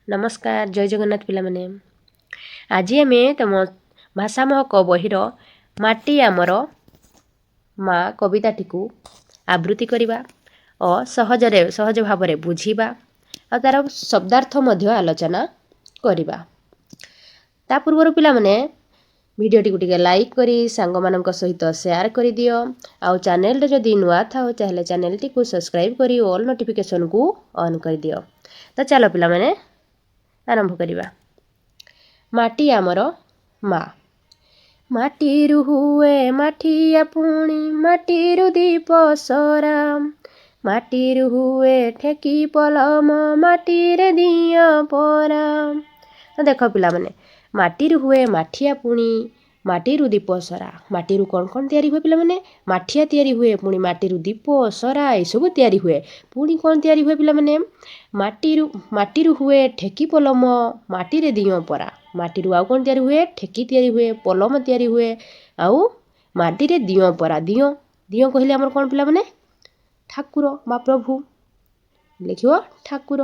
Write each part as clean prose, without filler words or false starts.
नमस्कार जय जगन्नाथ पिलामाने आज आम तुम भाषा महक बहिर माटी आमर माँ कविताटी को आवृत्ति करवा और सहज भाव बुझा और तार शब्दार्थ आलोचना करवा ता पूर्व पिलामाने भिडियोटी को टिके लाइक करी सांग मानक सहित शेयर कर दियो आउ चैनल रे जदि नुआ थाओ चाहे चैनल टी को सब्सक्राइब करी ऑल नोटिफिकेशन को ऑन कर दियो। तो चलो पिलामाने आरंभ करिबा। माटी आमर माँ माटीरु हुए माठिया पुणी माटीरु दीप सरा माटीरु हुए ठेकी पलम माटीरे दिया परा। तो देख पिला माने माटीरु हुए माठिया पुणी माटीरु दीप सरा माटीरु कौन कौन तैयारी हुए पिला माने माठिया तैयारी हुए पुणी माटीरु दीप सरा ये सब तैयारी हुए पुणी कौन तैयारी हुए पिला माने माटीरु हुए ठेकी पलम माटीरे दियो परा माटीरु आउ कौन तैयारी हुए ठेकी तैयारी हुए पलम तैयारी हुए आउ माटीरे दियो परा दियो दियो कहले हमर कौन पिला माने ठाकुर बा प्रभु लिखियो ठाकुर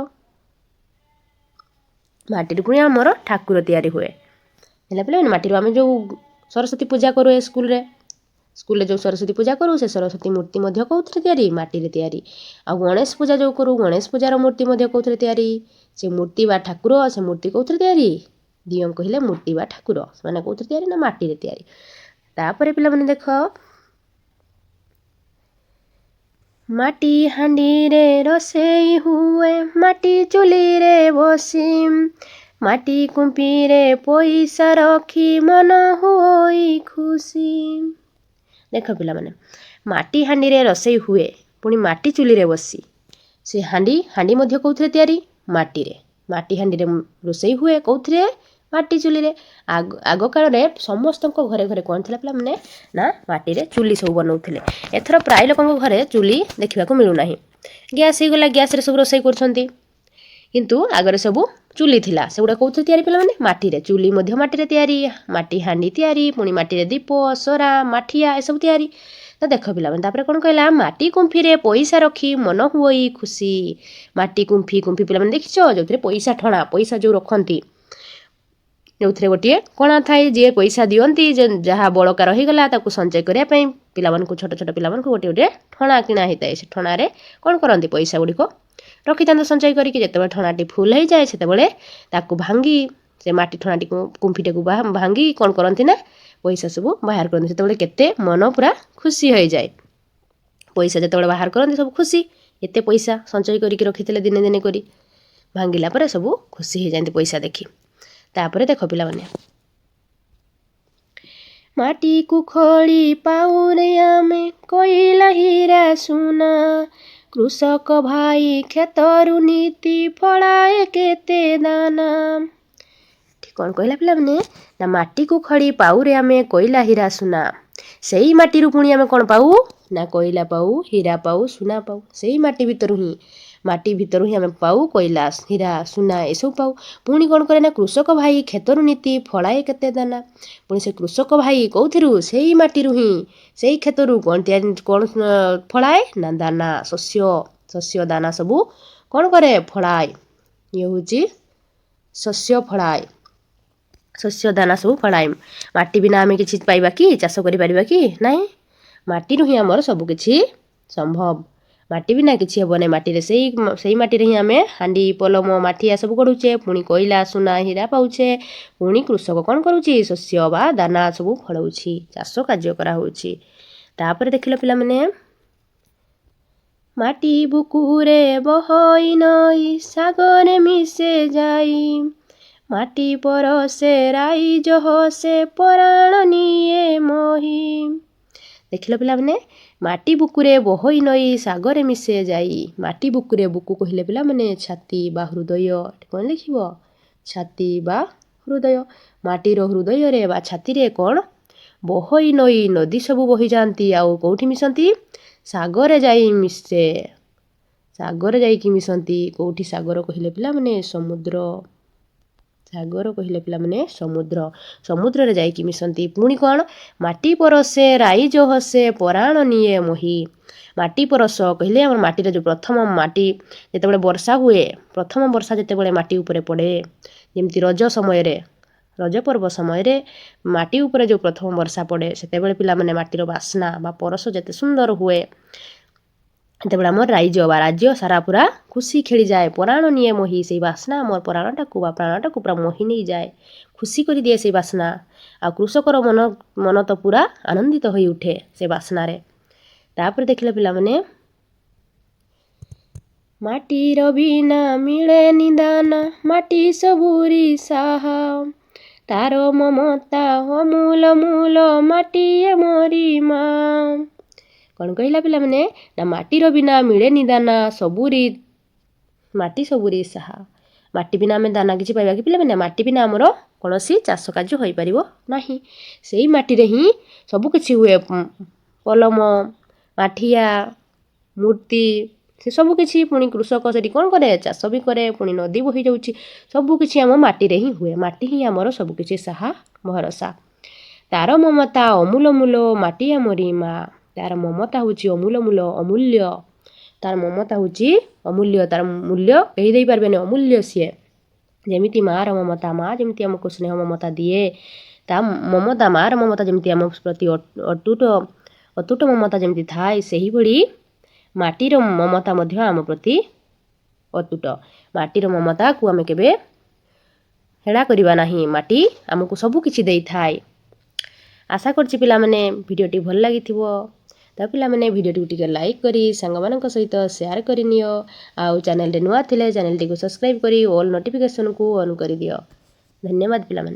माटीरु पुणी हमर ठाकुर तैयारी हुए हेला पिला माटीरु आमे जो सरस्वती पूजा करू स्कूल रे जो सरस्वती पूजा करू से सरस्वती मूर्ति मध्य कौथरे तैयारी माटी रे तैयारी आ गणेश पूजा जो करू गणेश पूजार मूर्ति मध्य कौथरे तैयारी से मूर्ति बा ठाकुर से मूर्ति कौथरे तैयारी दियो कहले मूर्ति बा ठाकुर माने कौथरे तैयारी ना माटी रे तैयारी। तापरे पिला माने देख माटी हांडी रे रोसेई हुए माटी चुली रे बसी माटी कुंपी रे पैसा रखी मन होई खुशी। देख पिला माने माटी हांडी रे रोसेई हुए पुणी माटी चुली रे बसी से हांडी मध्य कौथरे तैयारी माटी हांडी रे रोसेई हुए कौथरे माटी चुली रे आग काल रे समस्त घरे घरे कौन थिला पिला माने ना माटी रे चुली सब बनाउथिले एथर प्राय लोकन घरे चुली देखिबा को मिलु नाही गैस हे गला गैस रे सब रोसेई करछंती किंतु आगरे सब चुली थिला सेगुडा कौथरे तैयारी पिला माने माटी रे चुली मध्य माटी रे तैयारी माटी हांडी तैयारी पुणी माटी रे दीप सरा माठिया ए सब तैयारी। तो देख पिला माने तापरे कोन कहला माटी कुंफी रे पैसा रखी मन होई खुशी माटी कुंफी पिला माने देखिछो जोथरे पैसा ठणा पैसा जो रखंती जोथरे गोटे कोणा थाए जे पैसा दियंती जहा बळका रही गला ताकू संचय करिया पई पिला मानकू छोट छोट पिला मानकू गोटे गोटे ठणा किना हेताए से ठणा रे कोन करंती पैसा गुडी को रखी तांत संचय करी जेते ठणाटी फुल हो जाए सेते बेले ताकू भांगी से माटी ठणाटी को कुंफीटे को भांगी कोन करंती ना पैसा सब बाहर करंती सेते बेले केते मन पूरा खुशी हो जाए पैसा जेते बेले बाहर करंती सब खुशी एते पैसा संचय करी रखिथिले दिने दिने करी भांगिला परे सब खुशी हो जांती पैसा देखी। तापरे देख पिला माने माटी को खोली पाउरे आमे कोइला हीरा सुना कृषक भाई खेतरु नीति फड़ाए केते दाना। ठीक कौन कहला पिला माने ना माटी को खड़ी पाउरे आमे कोइला हीरा सुना सेई माटी रु पुणी आमे कोन पाऊ ना कोइला पाऊ हीरा पाऊ सुना पाऊ सेई माटी भीतर ही आमे पाऊ कोइला हीरा सुना ए सब पाऊ पुणी कौन करे ना कृषक भाई खेतरु नीति फड़ाए केते दाना पुणी से कृषक भाई कौथिरु सेई माटी रु ही सेई खेतरु कौन फड़ाए ना दाना शस्य दाना सब कौन करे फड़ाए ये होची शस्य फड़ाए शस्य दाना सब फड़ाए माटी बिना आमे किछि पाइबा कि चाष करि परिबा कि नाही माटी रु ही हमर सब किछि संभव माटी बिना किछि हेबो नै माटी रे सेई माटी रे ही आमे हांडी पलम माठिया सब गडुचे पुणी कोइला सुना हीरा पाउचे पुणी कृषक कोन करूची शस्य बा दाना सब फळउची चाष कार्य करा होउची। तापर देखिलो पिला माने माटी बुकुरे बहई नई सागरे मिसे जाई माटी परसे राई जहसे पराण निये मोही। देखिलो पिला माने माटी बुकुरे बहई नई सागरे मिसे जाई माटी बुकुरे बुकु कहले पिला माने छाती बा हृदय कोन लिखिबो छाती बा हृदय माटी रो हृदय रे बा छाती रे कोन बहई नई नदी सब बही जानती आउ कोठी मिसंती सागरे जाई मिसे सागरे जाई कि मिसंती कोठी सागर कहले पिला माने समुद्र ସାଗର କହିଲେ ପିଲାମାନେ ସମୁଦ୍ରରେ ଯାଇକି ମିଶନ୍ତି। ପୁଣି କ'ଣ ମାଟି ପରଶେ ରାଇଜ ହସେ ପରାଣ ନିଏ ମୋହି। ମାଟି ପରଶ କହିଲେ ଆମର ମାଟିର ଯେଉଁ ପ୍ରଥମ ମାଟି ଯେତେବେଳେ ବର୍ଷା ହୁଏ, ପ୍ରଥମ ବର୍ଷା ଯେତେବେଳେ ମାଟି ଉପରେ ପଡ଼େ, ଯେମିତି ରଜ ପର୍ବ ସମୟରେ ମାଟି ଉପରେ ଯେଉଁ ପ୍ରଥମ ବର୍ଷା ପଡ଼େ ସେତେବେଳେ ପିଲାମାନେ ମାଟିର ବାସ୍ନା ବା ପରଶ ଯେତେ ସୁନ୍ଦର ହୁଏ, ସେତେବେଳେ ଆମର ରାଜ୍ୟ ସାରା ପୁରା ଖୁସି ଖେଳିଯାଏ। ପରାଣ ନିଏ ମୋହି, ସେଇ ବାସ୍ନା ଆମର ପରାଣଟାକୁ ବା ପ୍ରାଣଟାକୁ ପୁରା ମୋହି ନେଇଯାଏ, ଖୁସି କରିଦିଏ ସେଇ ବାସ୍ନା। ଆଉ କୃଷକର ମନ ତ ପୁରା ଆନନ୍ଦିତ ହୋଇ ଉଠେ ସେ ବାସ୍ନାରେ। ତାପରେ ଦେଖିଲେ ପିଲାମାନେ ମାଟିର ବିନା ମିଳେନି ଦାନା, ମାଟି ସବୁରି ସାହା, ତାର ମମତା ଅମୂଲ ମୂଲ, ମାଟିଏ ମୋରି ମା। କ'ଣ କହିଲା ପିଲାମାନେ ନା ମାଟିର ବିନା ମିଳେନି ଦାନା, ମାଟି ସବୁରି ସାହା। ମାଟି ବିନା ଆମେ ଦାନା କିଛି ପାଇବା କି ପିଲାମାନେ? ମାଟି ବିନା ଆମର କୌଣସି ଚାଷ କାର୍ଯ୍ୟ ହୋଇପାରିବ ନାହିଁ। ସେଇ ମାଟିରେ ହିଁ ସବୁକିଛି ହୁଏ, କଲମ, ମାଠିଆ, ମୂର୍ତ୍ତି, ସେ ସବୁକିଛି। ପୁଣି କୃଷକ ସେଠି କ'ଣ କରେ? ଚାଷ ବି କରେ। ପୁଣି ନଦୀ ବହି ଯାଉଛି, ସବୁକିଛି ଆମ ମାଟିରେ ହିଁ ହୁଏ। ମାଟି ହିଁ ଆମର ସବୁକିଛି ସାହା ଭରସା। ତାର ମମତା ଅମୂଲ ମୂଲ, ମାଟି ଆମରି ମା। ତାର ମମତା ହେଉଛି ଅମୂଲ୍ୟ, ତାର ମମତା ହେଉଛି ଅମୂଲ୍ୟ, ତାର ମୂଲ୍ୟ କେହି ଦେଇପାରିବେନି, ଅମୂଲ୍ୟ ସିଏ। ଯେମିତି ମାଆର ମମତା, ମା ଯେମିତି ଆମକୁ ସ୍ନେହ ମମତା ଦିଏ, ତା ମମତା, ମାଆର ମମତା ଯେମିତି ଆମ ପ୍ରତି ଅତୁଟ ମମତା ଯେମିତି ଥାଏ, ସେହିଭଳି ମାଟିର ମମତା ମଧ୍ୟ ଆମ ପ୍ରତି ଅତୁଟ। ମାଟିର ମମତାକୁ ଆମେ କେବେ ହେଳା କରିବା ନାହିଁ। ମାଟି ଆମକୁ ସବୁକିଛି ଦେଇଥାଏ। ଆଶା କରୁଛି ପିଲାମାନେ ଭିଡ଼ିଓଟି ଭଲ ଲାଗିଥିବ। ତ ପିଲାମାନେ ଭିଡ଼ିଓଟିକୁ ଟିକେ ଲାଇକ୍ କରି ସାଙ୍ଗମାନଙ୍କ ସହିତ ସେୟାର କରିନିଅ। ଆଉ ଚ୍ୟାନେଲରେ ନୂଆ ଥିଲେ ଚ୍ୟାନେଲଟିକୁ ସବସ୍କ୍ରାଇବ୍ କରି ଅଲ୍ ନୋଟିଫିକେସନକୁ ଅନ୍ କରିଦିଅ। ଧନ୍ୟବାଦ ପିଲାମାନେ।